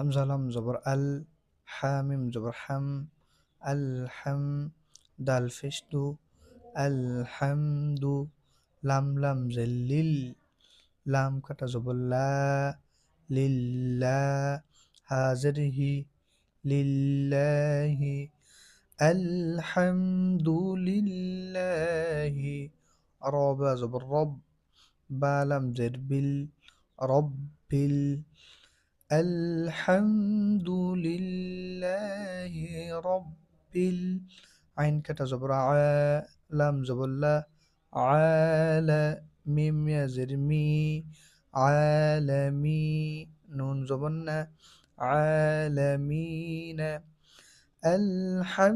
হামজা লাম জবর আল, হা মিম জবর হাম, আল হাম, দাল পেশ দু, আলহামদু, লাম লাম জের লিল, লাম কাটা জবর লা, লিল্লা, হা জের হি, লিল্লাহি, আলহামদুলিল্লাহি, র বা জবর রব, বা লাম জের বিল, রব্বিল, আলহামদুলিল্লাহি রব্বিল, আইন কাটা জবর আ, লাম জবর লা, আলা, মিম ইয়া জের মি, আলামি, নুন জবর না, আলামিনা, আলহামদুলিল্লাহি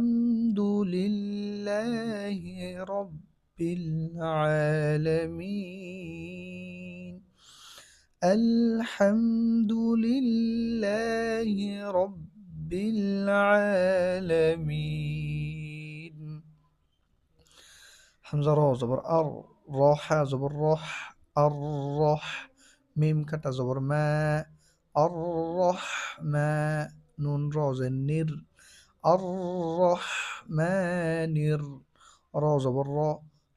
রব্বিল আলামিন, আলহামদুলিল্লাহি রব্বিল আলামিন। হামজা র জবর আর, র হা জবর রহ, আর রহ, মিম কাটা জবর মা, আর রহ মা, নুন র জের নির, আর রহমানির, র জবর র,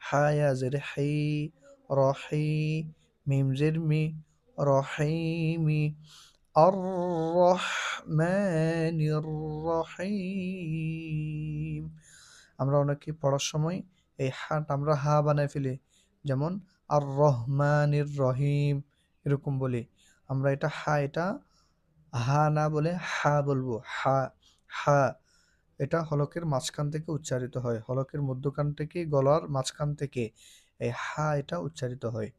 হা ইয়া জের হি, রহি, মিম জের মি, রহিমি, আর রহমানির রহিম। আমরা অনেকে পড়ার সময় এই হাটা আমরা হা বানায় ফেলি, যেমন আর রহমানির রহিম এরকম বলি। আমরা এটা হা, এটা হা না বলে হা বলবো, হা, হা। এটা হলকের মাঝখান থেকে উচ্চারিত হয়, হলকের মধ্যখান থেকে, গলার মাঝখান থেকে এই হা এটা উচ্চারিত হয়।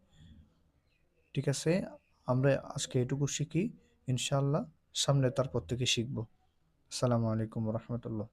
ঠিক আছে, আমরা আজকে এটুকু শিখি, ইনশাআল্লাহ সামনে তারপর থেকে শিখবো। আসসালামু আলাইকুম রহমতুল্লাহ।